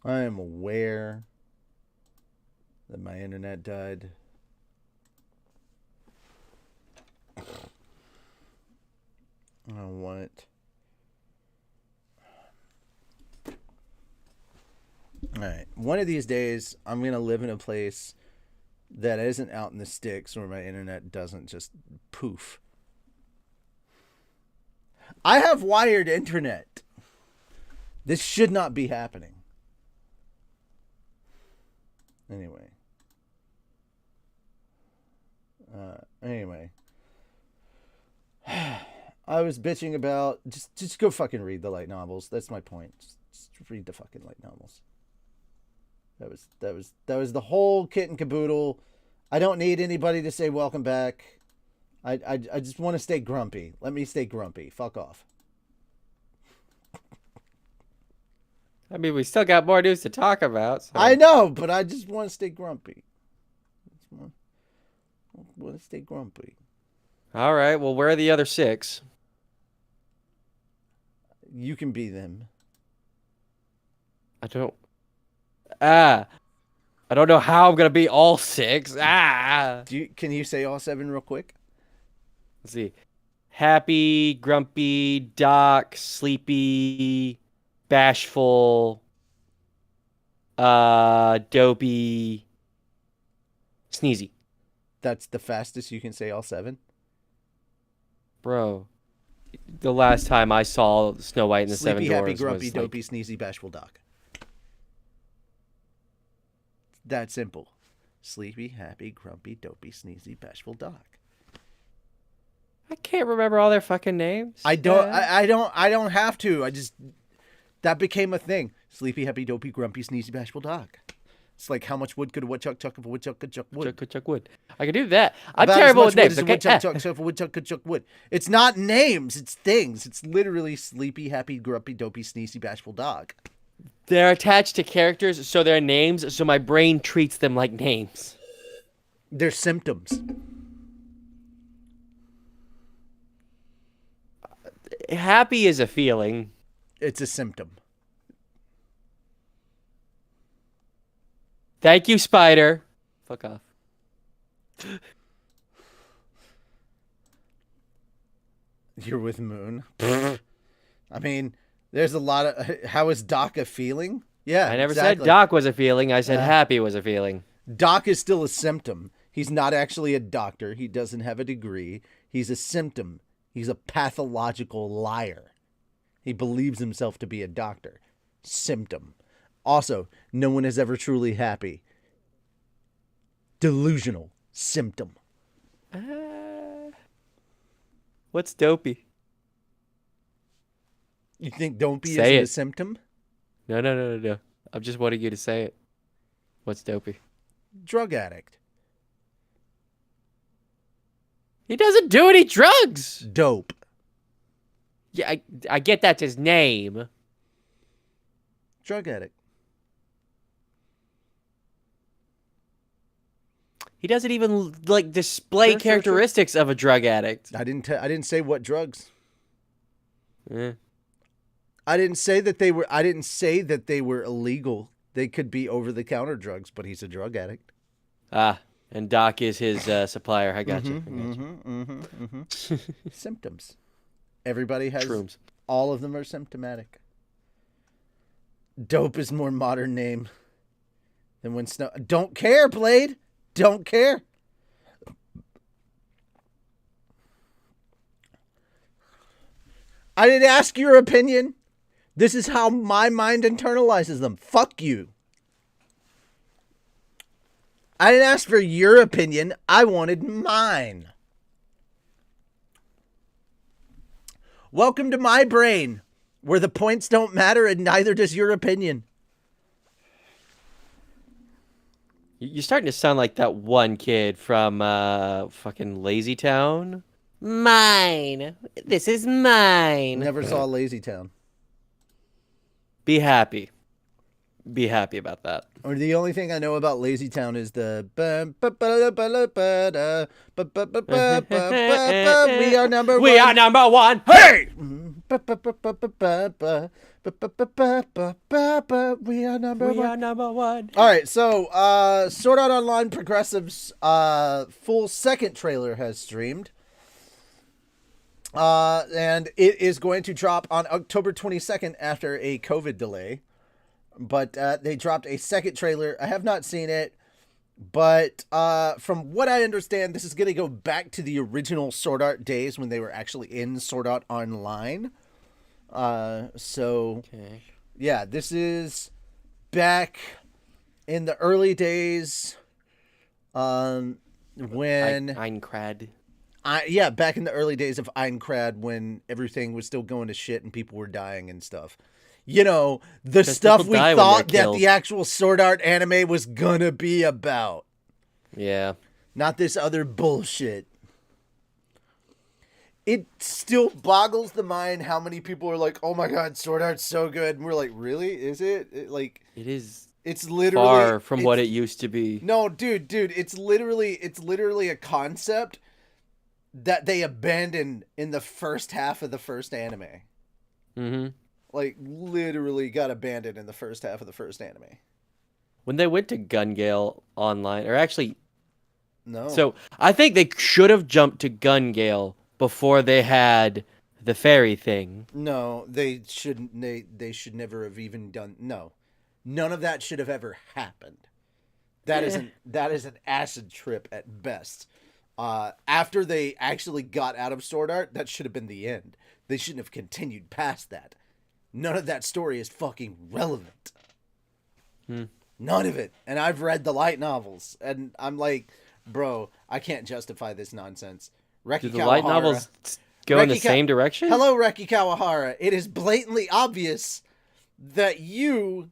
I am aware that my internet died. I don't want it. Alright. One of these days, I'm going to live in a place that isn't out in the sticks where my internet doesn't just poof. I have wired internet. This should not be happening. Anyway. Anyway. I was bitching about just go fucking read the light novels. That's my point. Just read the fucking light novels. That was the whole kit and caboodle. I don't need anybody to say welcome back. I just want to stay grumpy. Let me stay grumpy. Fuck off. I mean, we still got more news to talk about. So. I know, but I just want to stay grumpy. I want to stay grumpy. All right. Well, where are the other 6? You can be them. I don't know how I'm gonna be all 6. Can you say all 7 real quick? Let's see. Happy, grumpy, Doc, sleepy, bashful, dopey, sneezy. That's the fastest you can say all 7? Bro, the last time I saw Snow White and the Sleepy, Seven Dwarfs happy, grumpy, was dopey, sneezy, bashful, Doc. That simple. Sleepy, happy, grumpy, dopey, sneezy, bashful, Doc. I can't remember all their fucking names. I don't have to. That became a thing. Sleepy, happy, dopey, grumpy, sneezy, bashful, Doc. It's like how much wood could a woodchuck chuck if a woodchuck could chuck wood? Chuck wood. I can do that. I'm About terrible as with much names. wood as a woodchuck chuck if a woodchuck could chuck wood. It's not names. It's things. It's literally sleepy, happy, grumpy, dopey, sneezy, bashful, Dog. They're attached to characters, so they're names, so my brain treats them like names. They're symptoms. Happy is a feeling. It's a symptom. Thank you, Spider. Fuck off. You're with Moon. I mean, there's a lot of... How is Doc a feeling? Yeah, I never exactly. said Doc was a feeling. I said happy was a feeling. Doc is still a symptom. He's not actually a doctor. He doesn't have a degree. He's a symptom. He's a pathological liar. He believes himself to be a doctor. Symptom. Also, no one is ever truly happy. Delusional. Symptom. What's dopey? You think dopey Say is it. a symptom? No. I'm just wanting you to say it. What's dopey? Drug addict. He doesn't do any drugs. Dope. Yeah, I get that's his name. Drug addict. He doesn't even like display characteristics of a drug addict. I didn't say what drugs. Eh. I didn't say that they were illegal. They could be over-the-counter drugs, but he's a drug addict. And Doc is his supplier. I got you. Symptoms. Everybody has. Shrooms. All of them are symptomatic. Dope is more modern name than when Snow. Don't care, Blade. Don't care. I didn't ask your opinion. This is how my mind internalizes them. Fuck you. I didn't ask for your opinion. I wanted mine. Welcome to my brain, where the points don't matter and neither does your opinion. You're starting to sound like that one kid from fucking Lazy Town. Mine. This is mine. Never saw Lazy Town. Be happy. Be happy about that. Or the only thing I know about Lazy Town is the we are number one. We are number one. Hey! We are number We one. are number one. All right, so Sword Art Online Progressive's full second trailer has streamed. And it is going to drop on October 22nd after a COVID delay. But they dropped a second trailer. I have not seen it. But from what I understand, this is going to go back to the original Sword Art days when they were actually in Sword Art Online. Okay. Yeah, this is back in the early days when... Eincrad. Back in the early days of Aincrad when everything was still going to shit and people were dying and stuff. You know, the stuff we thought that the actual Sword Art anime was gonna be about. Yeah. Not this other bullshit. It still boggles the mind how many people are like, oh my god, Sword Art's so good. And we're like, really? Is it? It is. It's literally far from what it used to be. No, dude, it's literally a concept that they abandoned in the first half of the first anime. Mm-hmm. Like, literally got abandoned in the first half of the first anime. When they went to Gun Gale Online, or actually... No. So, I think they should have jumped to Gun Gale before they had the fairy thing. No, they shouldn't. They should never have even done... No. None of that should have ever happened. That is an acid trip at best. After they actually got out of Sword Art, that should have been the end. They shouldn't have continued past that. None of that story is fucking relevant. None of it. And I've read the light novels, and I'm like, bro, I can't justify this nonsense. Do the light novels go in the same direction? Hello, Reki Kawahara. It is blatantly obvious that you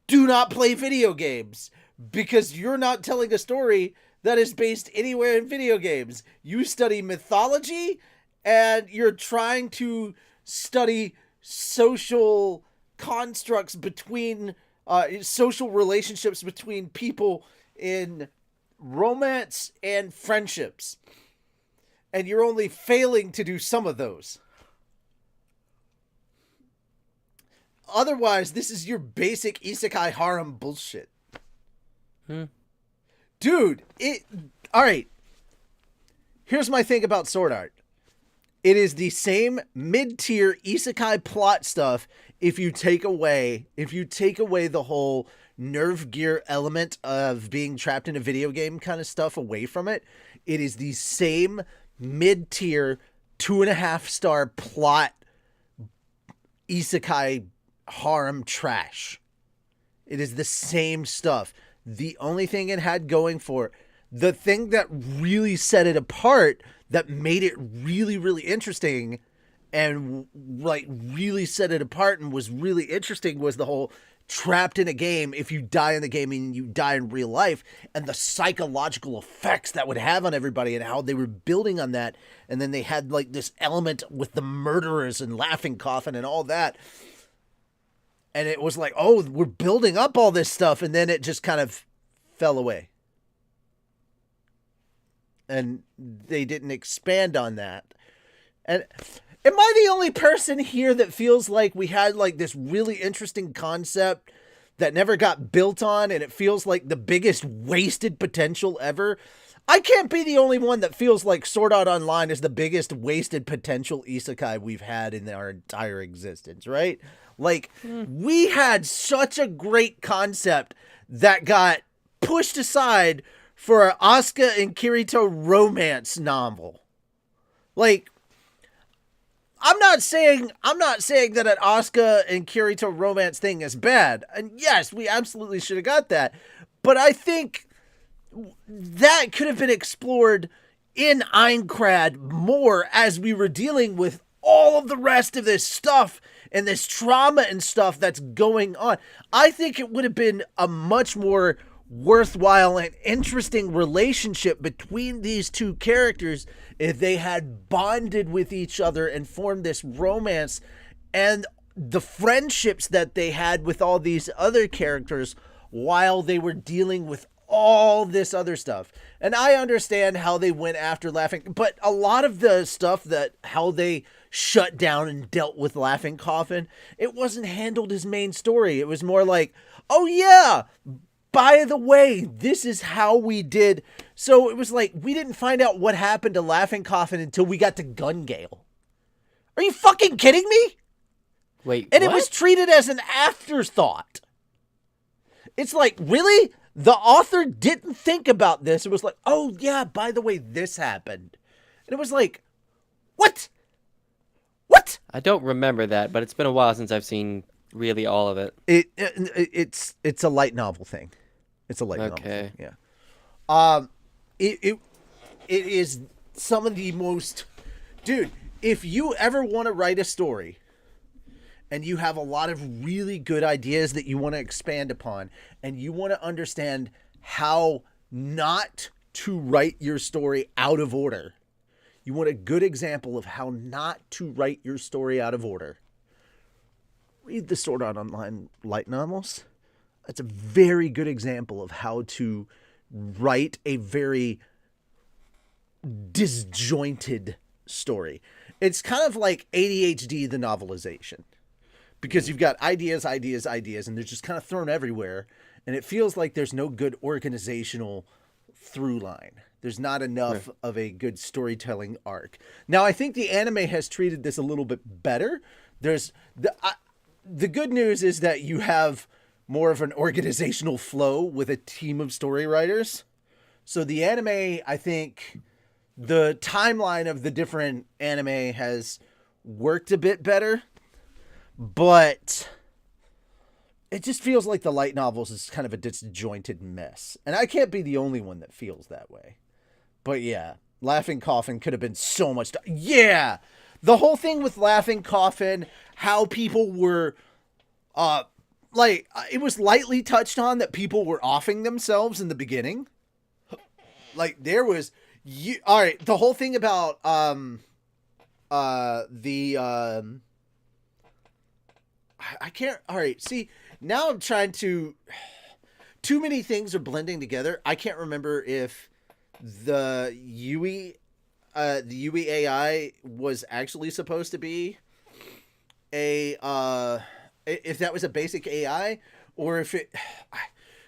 do not play video games because you're not telling a story that is based anywhere in video games. You study mythology, and you're trying to study social constructs between social relationships between people in romance and friendships, and you're only failing to do some of those. Otherwise, this is your basic isekai harem bullshit. Dude, all right. Here's my thing about Sword Art. It is the same mid-tier isekai plot stuff if you take away the whole nerve gear element of being trapped in a video game kind of stuff away from it. It is the same mid-tier 2.5-star plot isekai harem trash. It is the same stuff. The only thing it had going for it, the thing that really set it apart, that made it really, really interesting and like really set it apart and was really interesting, was the whole trapped in a game. If you die in the game and you die in real life, and the psychological effects that would have on everybody and how they were building on that. And then they had like this element with the murderers and Laughing Coffin and all that. And it was like, oh, we're building up all this stuff. And then it just kind of fell away. And they didn't expand on that. And am I the only person here that feels like we had like this really interesting concept that never got built on, and it feels like the biggest wasted potential ever? I can't be the only one that feels like Sword Art Online is the biggest wasted potential isekai we've had in our entire existence, right? Like, we had such a great concept that got pushed aside for an Asuka and Kirito romance novel. Like, I'm not saying that an Asuka and Kirito romance thing is bad. And yes, we absolutely should have got that. But I think that could have been explored in Aincrad more as we were dealing with all of the rest of this stuff and this trauma and stuff that's going on. I think it would have been a much more worthwhile and interesting relationship between these two characters if they had bonded with each other and formed this romance, and the friendships that they had with all these other characters while they were dealing with all this other stuff. And I understand how they went after Laughing, but a lot of the stuff that how they shut down and dealt with Laughing Coffin. It wasn't handled as main story. It was more like, oh yeah, by the way, this is how we did. So it was like, we didn't find out what happened to Laughing Coffin until we got to Gun Gale. Are you fucking kidding me? Wait, and what? It was treated as an afterthought. It's like, really? The author didn't think about this. It was like, oh yeah, by the way, this happened. And it was like, what? What? I don't remember that, but it's been a while since I've seen really all of it. It's a light novel thing. It's a light novel thing. Yeah. It is some of the most, dude, if you ever want to write a story and you have a lot of really good ideas that you want to expand upon, and you want to understand how not to write your story out of order, you want a good example of how not to write your story out of order, read the Sword Art Online light novels. That's a very good example of how to write a very disjointed story. It's kind of like ADHD, the novelization. Because you've got ideas, and they're just kind of thrown everywhere. And it feels like there's no good organizational through line. There's not enough of a good storytelling arc. Now, I think the anime has treated this a little bit better. There's the good news is that you have more of an organizational flow with a team of story writers. So the anime, I think the timeline of the different anime has worked a bit better. But it just feels like the light novels is kind of a disjointed mess. And I can't be the only one that feels that way. But yeah, Laughing Coffin could have been so much. Yeah! The whole thing with Laughing Coffin, how people were, it was lightly touched on that people were offing themselves in the beginning. Like, there was, alright, the whole thing about, I can't. All right. See, now I'm trying to. Too many things are blending together. I can't remember if the Yui AI was actually supposed to be if that was a basic AI or if it.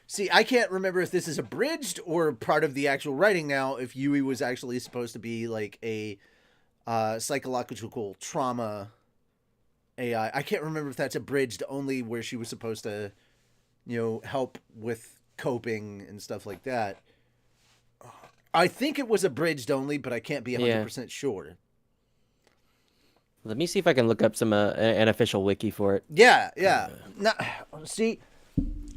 See, I can't remember if this is abridged or part of the actual writing now. If Yui was actually supposed to be like a psychological trauma AI. I can't remember if that's abridged only where she was supposed to, help with coping and stuff like that. I think it was abridged only, but I can't be 100% sure. Let me see if I can look up an official wiki for it. Yeah. See,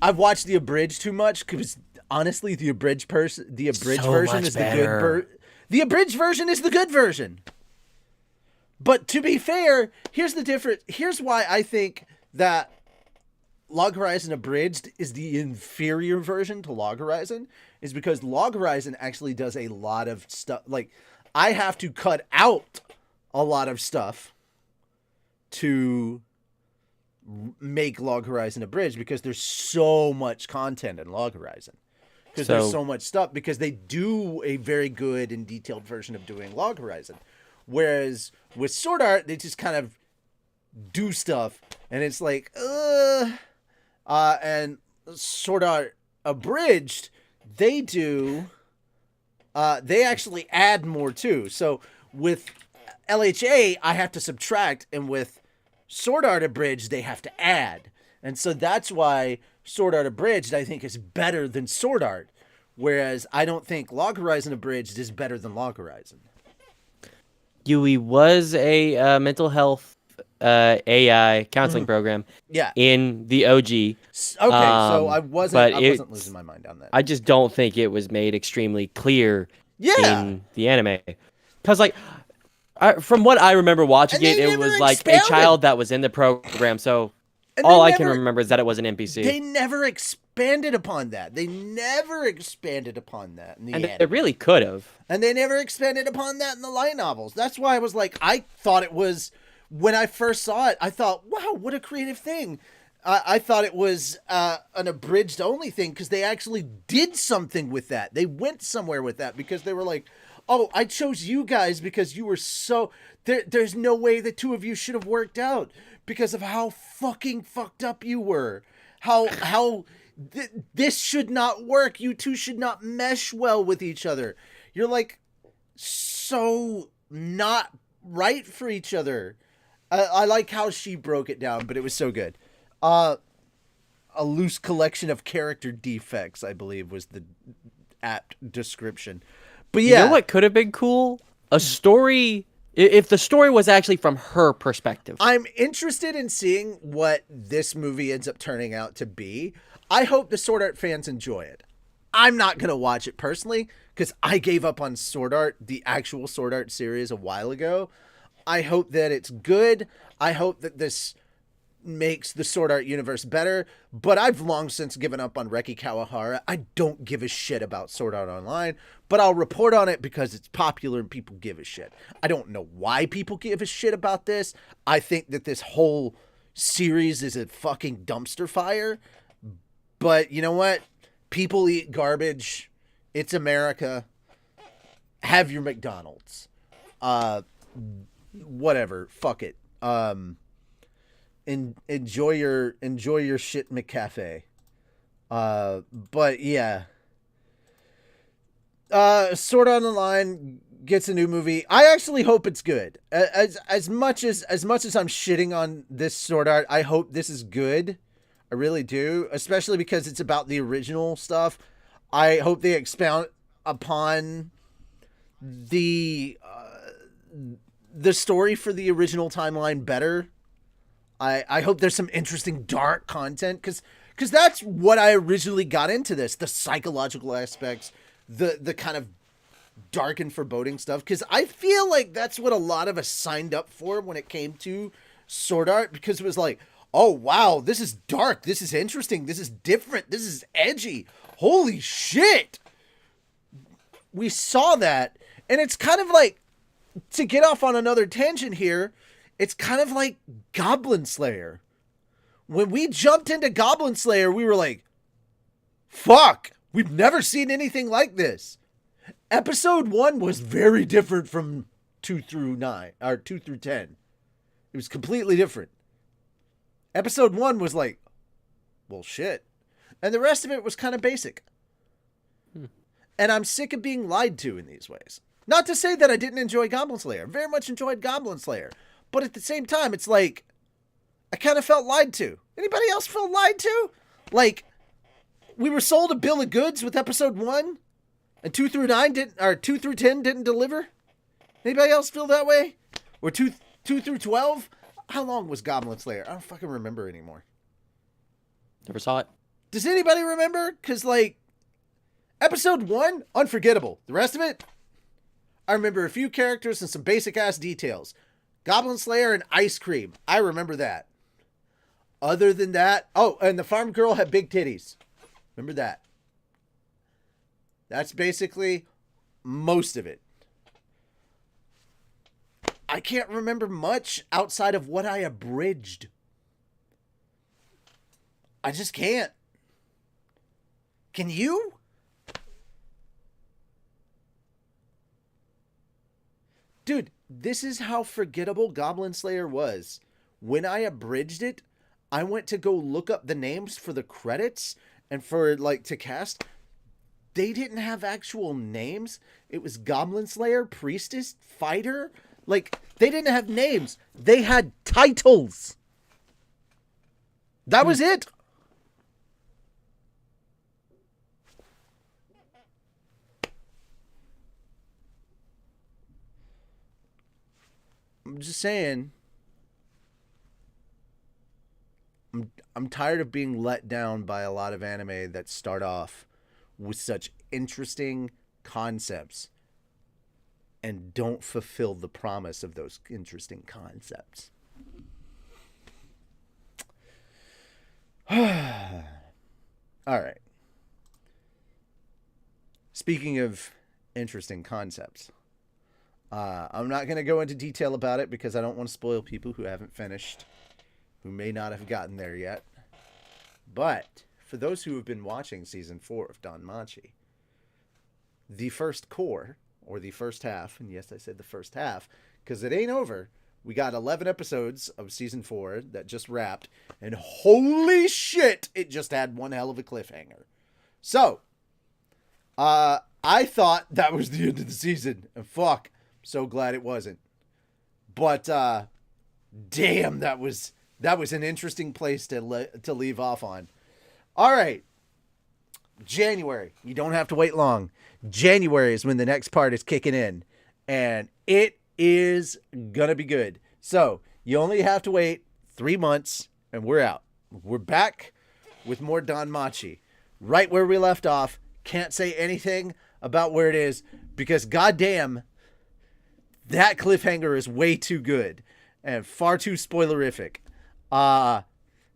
I've watched the abridged too much because honestly, the abridged version is the abridged version is the good version. But to be fair, here's the difference. Here's why I think that Log Horizon Abridged is the inferior version to Log Horizon, is because Log Horizon actually does a lot of stuff. Like, I have to cut out a lot of stuff to make Log Horizon Abridged because there's so much content in Log Horizon. Because there's so much stuff. Because they do a very good and detailed version of doing Log Horizon. Whereas with Sword Art, they just kind of do stuff, and it's like, and Sword Art Abridged, they actually add more too. So with LHA, I have to subtract, and with Sword Art Abridged, they have to add. And so that's why Sword Art Abridged, I think, is better than Sword Art, whereas I don't think Log Horizon Abridged is better than Log Horizon. Yui was a mental health AI counseling program. Yeah. In the OG. Okay, so I wasn't losing my mind on that. I just don't think it was made extremely clear in the anime. Because, from what I remember watching it was like a child that was in the program. So all I can remember is that it was an NPC. They never expanded upon that. In the anime. It really could have. And they never expanded upon that in the light novels. That's why I was like, I thought it was, when I first saw it, I thought, wow, what a creative thing. I thought it was an abridged only thing because they actually did something with that. They went somewhere with that because they were like, oh, I chose you guys because you were so... There's no way the two of you should have worked out because of how fucking fucked up you were. This should not work. You two should not mesh well with each other. You're like so not right for each other. I like how she broke it down, but it was so good. A loose collection of character defects, I believe, was the apt description. But yeah. You know what could have been cool? A story, if the story was actually from her perspective. I'm interested in seeing what this movie ends up turning out to be. I hope the Sword Art fans enjoy it. I'm not going to watch it personally because I gave up on Sword Art, the actual Sword Art series, a while ago. I hope that it's good. I hope that this makes the Sword Art universe better, but I've long since given up on Reki Kawahara. I don't give a shit about Sword Art Online, but I'll report on it because it's popular and people give a shit. I don't know why people give a shit about this. I think that this whole series is a fucking dumpster fire, but you know what? People eat garbage. It's America. Have your McDonald's. Whatever. Fuck it. Enjoy your shit McCafe. But yeah. Sword Art Online gets a new movie. I actually hope it's good. As much as I'm shitting on this Sword Art, I hope this is good. I really do, especially because it's about the original stuff. I hope they expound upon the story for the original timeline better. I hope there's some interesting dark content because that's what I originally got into this, the psychological aspects, the kind of dark and foreboding stuff, because I feel like that's what a lot of us signed up for when it came to Sword Art, because it was like, oh wow, this is dark, this is interesting, this is different, this is edgy, holy shit. We saw that, and it's kind of like, to get off on another tangent here, it's kind of like Goblin Slayer. When we jumped into Goblin Slayer, we were like, fuck, we've never seen anything like this. Episode 1 was very different from 2 through 10. It was completely different. Episode 1 was like, well, shit. And the rest of it was kind of basic. And I'm sick of being lied to in these ways. Not to say that I didn't enjoy Goblin Slayer. Very much enjoyed Goblin Slayer. But at the same time, it's like, I kind of felt lied to. Anybody else feel lied to? Like, we were sold a bill of goods with episode 1, and 2 through 10 didn't deliver? Anybody else feel that way? Or 2 through 12? How long was Goblin Slayer? I don't fucking remember anymore. Never saw it. Does anybody remember? Because, like, episode 1, unforgettable. The rest of it, I remember a few characters and some basic-ass details. Goblin Slayer and ice cream. I remember that. Other than that... Oh, and the farm girl had big titties. Remember that. That's basically most of it. I can't remember much outside of what I abridged. I just can't. Can you? Dude, this is how forgettable Goblin Slayer was. When I abridged it, I went to go look up the names for the credits and for, like, to cast. They didn't have actual names. It was Goblin Slayer, Priestess, Fighter. Like, they didn't have names. They had titles. That was it. I'm just saying. I'm tired of being let down by a lot of anime that start off with such interesting concepts and don't fulfill the promise of those interesting concepts. All right. Speaking of interesting concepts, I'm not going to go into detail about it because I don't want to spoil people who haven't finished, who may not have gotten there yet. But for those who have been watching season 4 of Danmachi, the first core, or the first half, and yes, I said the first half, because it ain't over. We got 11 episodes of season 4 that just wrapped, and holy shit, it just had one hell of a cliffhanger. So, I thought that was the end of the season, and fuck, I'm so glad it wasn't. But damn, that was an interesting place to leave off on. All right, January. You don't have to wait long. January is when the next part is kicking in, and it is gonna be good. So you only have to wait 3 months, and we're out. We're back with more Danmachi, right where we left off. Can't say anything about where it is because goddamn, that cliffhanger is way too good and far too spoilerific.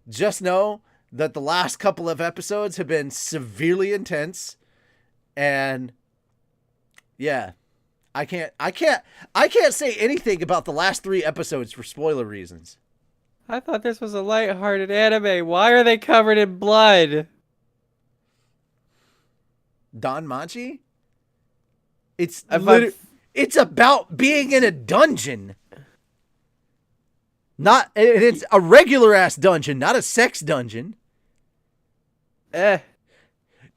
Just know that the last couple of episodes have been severely intense, and yeah, I can't say anything about the last 3 episodes for spoiler reasons. I thought this was a lighthearted anime. Why are they covered in blood? Danmachi? It's about being in a dungeon. It's a regular ass dungeon, not a sex dungeon.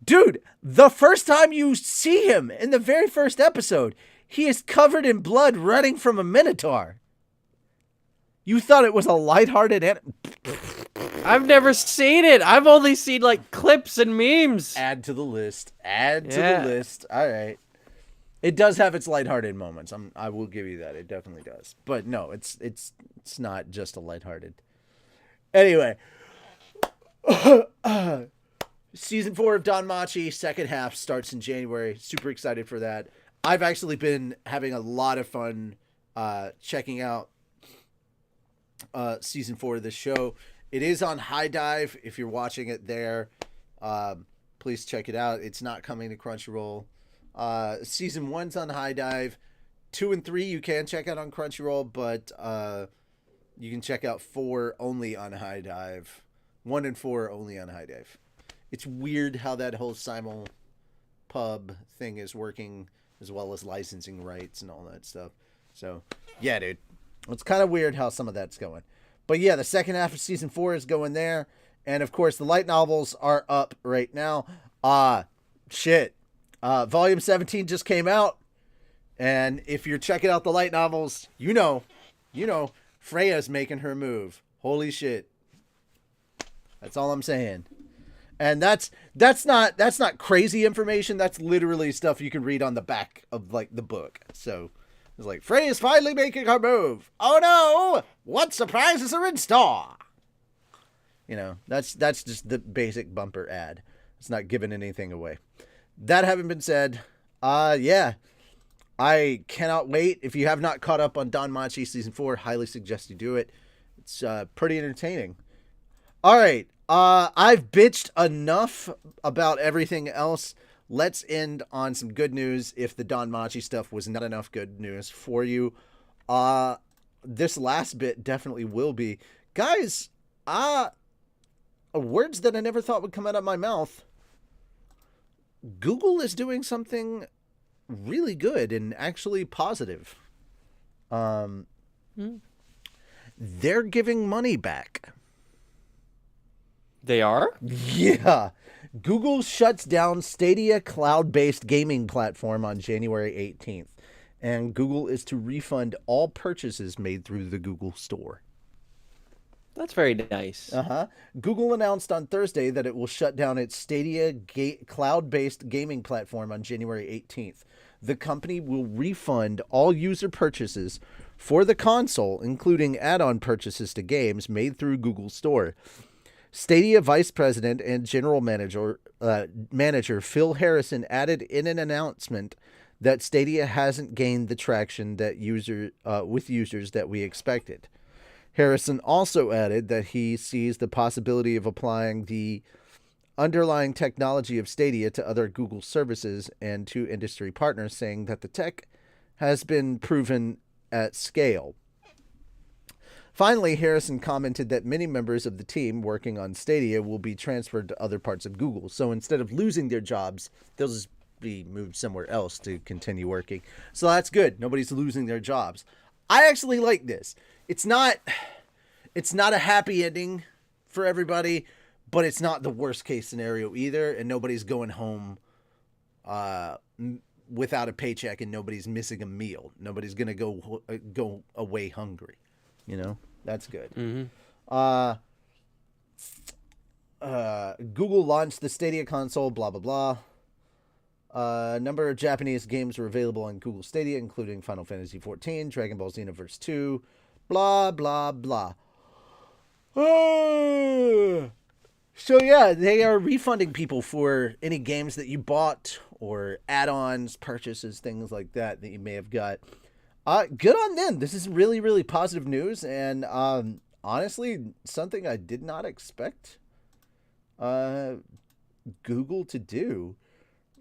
Dude, the first time you see him in the very first episode, he is covered in blood running from a minotaur. You thought it was a lighthearted anime? I've never seen it. I've only seen like clips and memes. Add to the list. All right. It does have its lighthearted moments. I will give you that. It definitely does. But no, it's not just a lighthearted. Anyway, season 4 of Danmachi, second half starts in January. Super excited for that. I've actually been having a lot of fun checking out season 4 of this show. It is on High Dive. If you're watching it there, please check it out. It's not coming to Crunchyroll. Season 1's on High Dive. 2 and 3 you can check out on Crunchyroll, but you can check out 4 only on High Dive. 1 and 4 only on High Dive. It's weird how that whole simul pub thing is working, as well as licensing rights and all that stuff. So, yeah, dude. It's kind of weird how some of that's going. But yeah, the second half of season 4 is going there. And of course, the light novels are up right now. Volume 17 just came out. And if you're checking out the light novels, you know, Freya's making her move. Holy shit. That's all I'm saying. And that's not crazy information. That's literally stuff you can read on the back of like the book. So it's like, Freya's finally making her move. Oh no! What surprises are in store? You know, that's just the basic bumper ad. It's not giving anything away. That having been said, yeah, I cannot wait. If you have not caught up on Danmachi season 4, highly suggest you do it. It's pretty entertaining. All right, I've bitched enough about everything else. Let's end on some good news. If the Danmachi stuff was not enough good news for you, this last bit definitely will be. Guys, words that I never thought would come out of my mouth. Google is doing something really good and actually positive. They're giving money back. They are? Yeah. Google shuts down Stadia cloud-based gaming platform on January 18th. And Google is to refund all purchases made through the Google Store. That's very nice. Google announced on Thursday that it will shut down its Stadia cloud-based gaming platform on January 18th. The company will refund all user purchases for the console, including add-on purchases to games made through Google Store. Stadia Vice President and General Manager Phil Harrison added in an announcement that Stadia hasn't gained the traction that with users that we expected. Harrison also added that he sees the possibility of applying the underlying technology of Stadia to other Google services and to industry partners, saying that the tech has been proven at scale. Finally, Harrison commented that many members of the team working on Stadia will be transferred to other parts of Google. So instead of losing their jobs, they'll just be moved somewhere else to continue working. So that's good. Nobody's losing their jobs. I actually like this. It's not a happy ending for everybody, but it's not the worst case scenario either, and nobody's going home without a paycheck, and nobody's missing a meal. Nobody's gonna go away hungry. That's good. Mm-hmm. Google launched the Stadia console. Blah blah blah. A number of Japanese games were available on Google Stadia, including Final Fantasy XIV, Dragon Ball Xenoverse 2, blah, blah, blah. So, yeah, they are refunding people for any games that you bought or add-ons, purchases, things like that you may have got. Good on them. This is really, really positive news, and honestly, something I did not expect Google to do.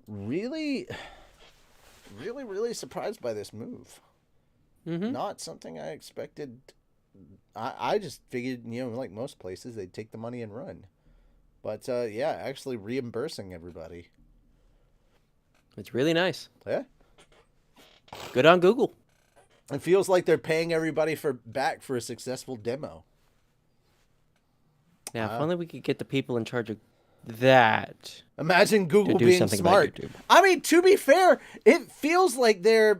Really, really, really surprised by this move. Mm-hmm. Not something I expected. I just figured, like most places, they'd take the money and run. But, yeah, actually reimbursing everybody. It's really nice. Yeah. Good on Google. It feels like they're paying everybody back for a successful demo. Now, if only we could get the people in charge of that. Imagine Google being smart. I mean, to be fair, it feels like they're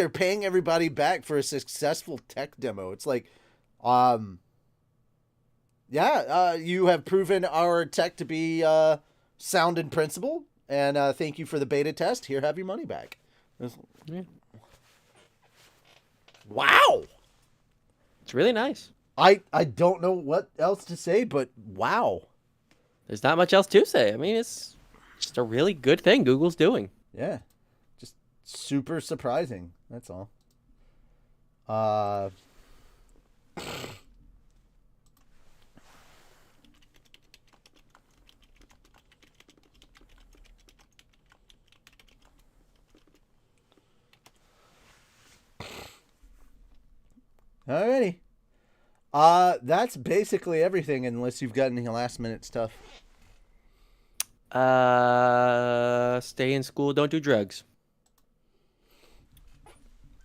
paying everybody back for a successful tech demo. It's like, you have proven our tech to be sound in principle, and thank you for the beta test. Here, have your money back. Yeah. Wow. It's really nice. I don't know what else to say, but wow. There's not much else to say. I mean, it's just a really good thing Google's doing. Yeah. Just super surprising. That's all. Alrighty. That's basically everything, unless you've got any last minute stuff. Stay in school, don't do drugs.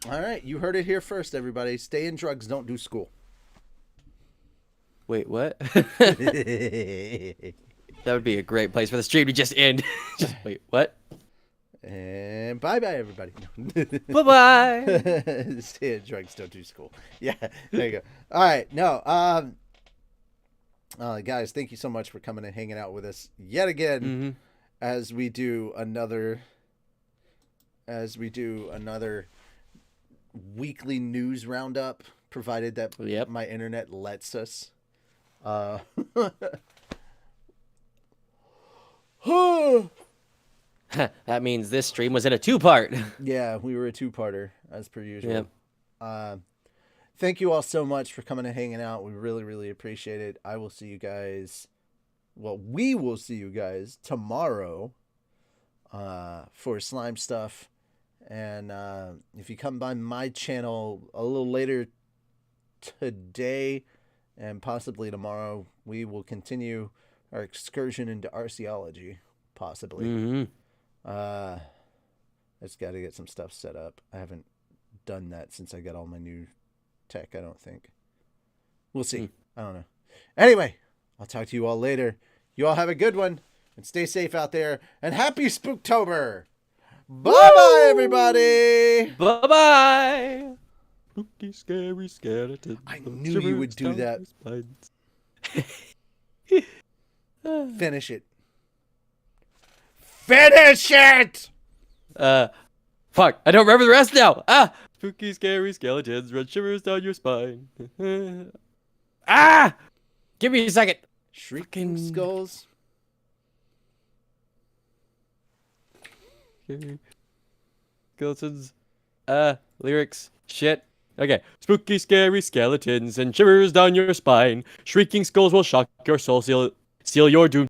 All right, you heard it here first, everybody. Stay in drugs, don't do school. Wait, what? That would be a great place for the stream to just end. Wait, what? And bye-bye, everybody. Bye-bye. Stay in drugs, don't do school. Yeah, there you go. All right, no, guys, thank you so much for coming and hanging out with us yet again as we do another weekly news roundup, provided that my internet lets us. That means this stream was in a two-part. Yeah, we were a two-parter, as per usual. Yep. Thank you all so much for coming and hanging out. We really, really appreciate it. We will see you guys tomorrow for slime stuff. And if you come by my channel a little later today and possibly tomorrow, we will continue our excursion into archaeology, possibly. Mm-hmm. I just got to get some stuff set up. I haven't done that since I got all my new tech, I don't think. We'll see. I don't know. Anyway, I'll talk to you all later. You all have a good one, and stay safe out there, and happy Spooktober! Bye-bye, everybody! Bye-bye! Spooky, scary skeletons. I knew you would do that. Finish it. Finish it! Fuck, I don't remember the rest now. Spooky, scary skeletons run shivers down your spine. Give me a second. Shrieking skulls. Skeletons. Lyrics. Shit. Okay. Spooky, scary skeletons and shivers down your spine. Shrieking skulls will shock your soul, seal your doom.